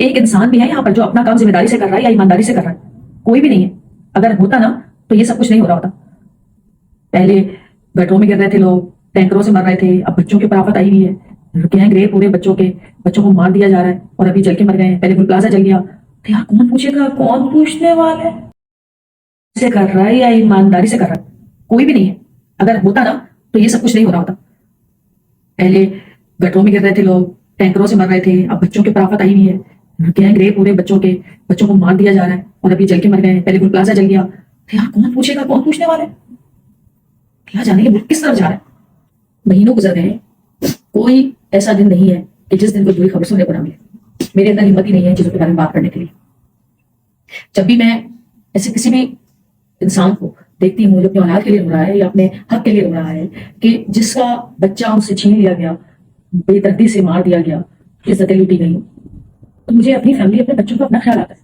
ایک انسان بھی ہے یہاں پر جو اپنا کام ذمہ داری سے کر رہا ہے یا ایمانداری سے کر رہا ہے؟ کوئی بھی نہیں ہے. اگر ہوتا نا تو یہ سب کچھ نہیں ہو رہا ہوتا. پہلے گٹروں میں گر رہے تھے لوگ, ٹینکروں سے مر رہے تھے, اب بچوں کے اوپر آفت آئی ہوئی ہے, گینگ ریپ پورے بچوں کو مار دیا جا رہا ہے اور ابھی جل کے مر گئے ہیں. پہلے گل پلازا جل گیا تو یار کون پوچھے گا, کون پوچھنے والے سے کر رہا ہے یا ایمانداری سے کر رہا ہے؟ کوئی بھی نہیں ہے. اگر ہوتا نا تو یہ سب کچھ نہیں ہو رہا ہوتا. پہلے گٹروں میں گر رہے تھے لوگ, ٹینکروں سے مر رہے تھے, اب بچوں کے اوپر آفت آئی ہوئی ہے, گینگ ریپ پورے بچوں کو مار دیا جا رہا ہے اور ابھی جل کے مر گئے ہیں. پہلے گل پلازا جل گیا تو یار کون پوچھے گا, کون پوچھنے والے, کیا جانے یہ ملک کس طرف جا رہا ہے. مہینوں گزر گئے ہیں, کوئی ایسا دن نہیں ہے کہ جس دن کوئی بری خبر سننے کو نہ ملے. میرے اندر ہمت ہی نہیں ہے چیزوں کے بارے میں بات کرنے کے لیے. جب بھی میں ایسے کسی بھی انسان کو دیکھتی ہوں جو اپنی اولاد کے لیے رو رہا ہے یا اپنے حق کے لیے رو رہا ہے, کہ جس کا بچہ ان سے چھین لیا گیا, بے دردی سے مار دیا گیا, عزتیں لوٹی گئی, تو مجھے اپنی فیملی, اپنے بچوں کا اپنا خیال آتا ہے.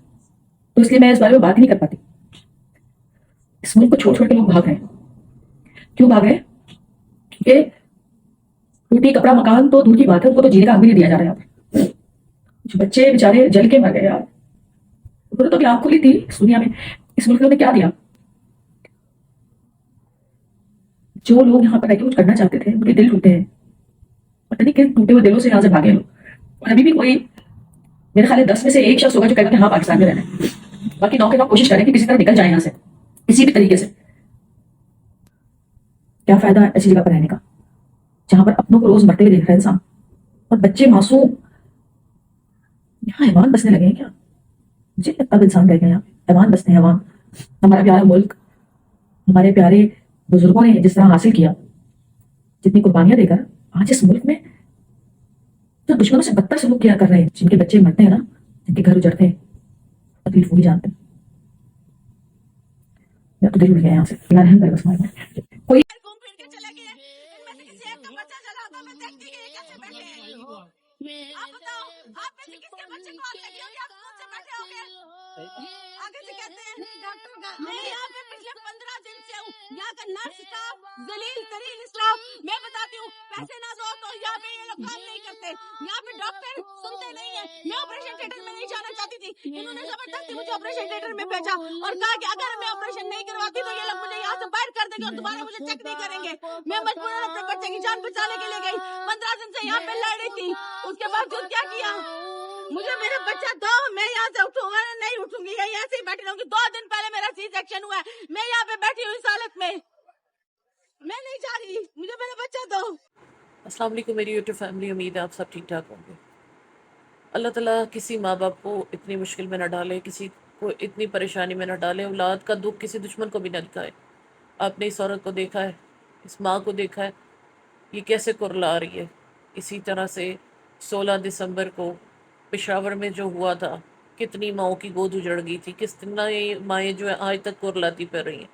تو اس لیے میں اس بارے میں بات ہی نہیں کر پاتی. اس ملک کو چھوڑ چھوڑ کے لوگ بھاگ رہے ہیں. کیوں بھاگ رہے ہیں؟ کیونکہ ٹوٹی کپڑا مکان تو دور کی بات ہے, ان کو تو جینے کا حق بھی نہیں دیا جا رہا ہے یہاں پہ. بچے بےچارے جل کے مر گئے یار. انہوں نے تو آنکھ کھولی تھی اس دنیا میں, اس ملک نے کیا دیا. جو لوگ یہاں پر رہ کے کچھ کرنا چاہتے تھے ان کے دل ٹوٹے ہیں. پتہ نہیں کن ٹوٹے ہوئے دلوں سے یہاں سے بھاگے لوگ. اور ابھی بھی کوئی, میرے خیال ہے 10 میں سے ایک شخص ہوگا جو کہے گا کہ ہاں پاکستان میں رہنا ہے. باقی 9 کے 9 کوشش کریں کہ کسی طرح نکل جائیں یہاں سے کسی بھی طریقے سے. کیا فائدہ ہے ایسی جگہ پر رہنے کا جہاں پر اپنوں کو روز مرتے ہوئے دیکھ رہا ہے انسان, اور بچے معصوم یہاں حیوان بسنے لگے ہیں کیا؟ مجھے اب انسان رہ گئے یہاں, حیوان بستے ہیں حیوان. ہمارا پیارا ملک, ہمارے پیارے بزرگوں نے جس طرح حاصل کیا, جتنی قربانیاں دے کر آج اس ملک میں تو دشمنوں سے بدتر سلوک کیا کر رہے ہیں. جن کے بچے مرتے ہیں نا, جن کے گھر اجڑتے ہیں, تکلیف وہی جانتے ہیں. میں تو دل اٹھ گیا یہاں سے, اللہ رحم کرے بس ہمارے اوپر. کوئی گھوم پھر کے چلے گئے, ان میں سے کسی ایک کا بچہ چلا ہوتا, میں دیکھتی کہ یہ کیسے بیٹھے ہیں. آپ بتاؤ, آپ میں سے کس کے بچے کو آپ دیکھیں گے, آپ خود سے بیٹھے ہو گے. آگے سے کہتے ہیں ڈاکٹر کا, میں یہاں پہ پچھلے 15 دن سے ہوں. یہاں کا نرس اسٹاف, ذلیل ترین اسٹاف. میں بتاتی ہوں, پیسے نہ دو تو یہاں پہ یہ لوگ کام نہیں کرتے. یہاں پہ ڈاکٹر سنتے نہیں ہیں. میں آپریشن تھیٹر میں نہیں جانا چاہتی تھی, انہوں نے زبردستی مجھے آپریشن تھیٹر میں بھیجا اور کہا کہ اگر میں آپریشن نہیں کرواتی تو یہ لوگ مجھے یہاں سے باہر کر دیں گے اور دوبارہ مجھے چیک نہیں کریں گے. میں مجبوراً اپنے بچے کی جان بچانے کے لیے گئی. 15 دن سے یہاں پہ لڑ رہی تھی, اس کے باوجود کیا کیا, مجھے میرا بچہ دو, میں یہاں سے اٹھوں گا نہیں اٹھوں گی, یہاں ایسے ہی بیٹھی رہوں گی. 2 دن پہلے میرا سی سیکشن ہوا ہے, میں یہاں پہ بیٹھی ہوں اس حالت میں, میں نہیں جا رہی, مجھے میرا بچہ دو. السلام علیکم میری یوٹیوب فیملی, امید ہے آپ سب ٹھیک ٹھاک ہوں گے. اللہ تعالیٰ کسی ماں باپ کو اتنی مشکل میں نہ ڈالے, کسی کو اتنی پریشانی میں نہ ڈالے, اولاد کا دکھ کسی دشمن کو بھی نہ دکھائے. آپ نے اس عورت کو دیکھا ہے, اس ماں کو دیکھا ہے, یہ کیسے کرلا رہی ہے. اسی طرح سے 16 دسمبر کو پشاور میں جو ہوا تھا, کتنی ماؤں کی گود اجڑ گئی تھی, کس طرح یہ مائیں جو ہے آج تک کرلاتی پھر رہی ہیں.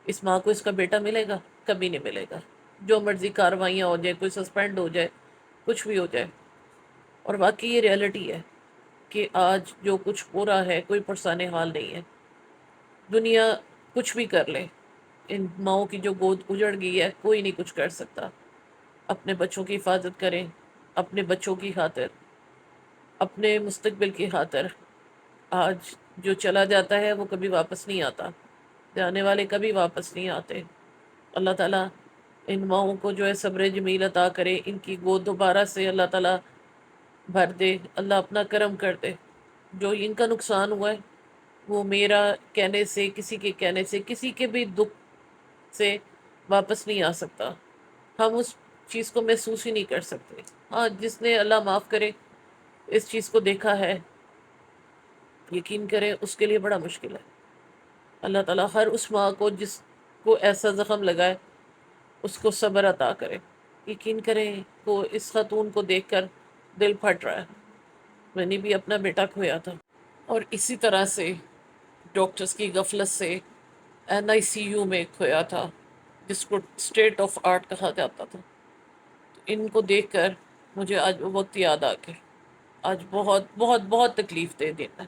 اس ماں کو اس کا بیٹا ملے گا؟ کبھی نہیں ملے گا. جو مرضی کاروائیاں ہو جائے, کوئی سسپینڈ ہو جائے, کچھ بھی ہو جائے. اور واقعی یہ ریالٹی ہے کہ آج جو کچھ ہو رہا ہے کوئی پرسان حال نہیں ہے. دنیا کچھ بھی کر لے, ان ماؤں کی جو گود اجڑ گئی ہے کوئی نہیں کچھ کر سکتا. اپنے بچوں کی حفاظت کریں, اپنے بچوں کی خاطر, اپنے مستقبل کی خاطر. آج جو چلا جاتا ہے وہ کبھی واپس نہیں آتا, جانے والے کبھی واپس نہیں آتے. اللہ تعالیٰ ان ماؤں کو جو ہے صبر جمیل عطا کرے, ان کی گود دوبارہ سے اللہ تعالیٰ بھر دے, اللہ اپنا کرم کر دے. جو ان کا نقصان ہوا ہے وہ میرا کہنے سے, کسی کے کہنے سے, کسی کے بھی دکھ سے واپس نہیں آ سکتا. ہم اس چیز کو محسوس ہی نہیں کر سکتے. ہاں, جس نے اللہ معاف کرے اس چیز کو دیکھا ہے, یقین کریں اس کے لیے بڑا مشکل ہے. اللہ تعالیٰ ہر اس ماں کو جس کو ایسا زخم لگائے اس کو صبر عطا کرے. یقین کریں کو اس خاتون کو دیکھ کر دل پھٹ رہا ہے. میں نے بھی اپنا بیٹا کھویا تھا, اور اسی طرح سے ڈاکٹرز کی غفلت سے NICU میں کھویا تھا, جس کو اسٹیٹ آف آرٹ کہا جاتا تھا. ان کو دیکھ کر مجھے آج وہ وقت یاد آ گیا. آج بہت بہت بہت تکلیف دے دینا.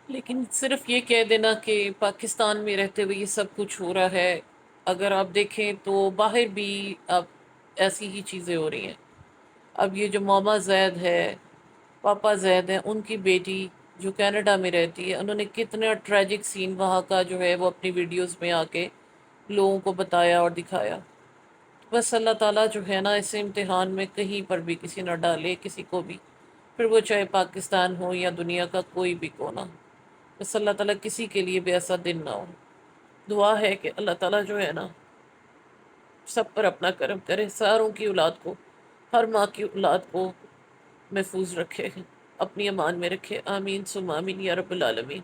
لیکن صرف یہ کہہ دینا کہ پاکستان میں رہتے ہوئے یہ سب کچھ ہو رہا ہے, اگر آپ دیکھیں تو باہر بھی اب ایسی ہی چیزیں ہو رہی ہیں. اب یہ جو ماما زید ہے, پاپا زید ہے, ان کی بیٹی جو کینیڈا میں رہتی ہے، انہوں نے کتنا ٹریجک سین وہاں کا جو ہے وہ اپنی ویڈیوز میں آ کے لوگوں کو بتایا اور دکھایا۔ بس اللہ تعالیٰ جو ہے نا اس امتحان میں کہیں پر بھی کسی نہ ڈالے کسی کو بھی، پھر وہ چاہے پاکستان ہو یا دنیا کا کوئی بھی کونا، بس اللہ تعالیٰ کسی کے لیے بھی ایسا دن نہ ہو۔ دعا ہے کہ اللہ تعالیٰ جو ہے نا سب پر اپنا کرم کرے، ساروں کی اولاد کو، ہر ماں کی اولاد کو محفوظ رکھے، اپنی امان میں رکھے، آمین ثم آمین یا رب العالمین۔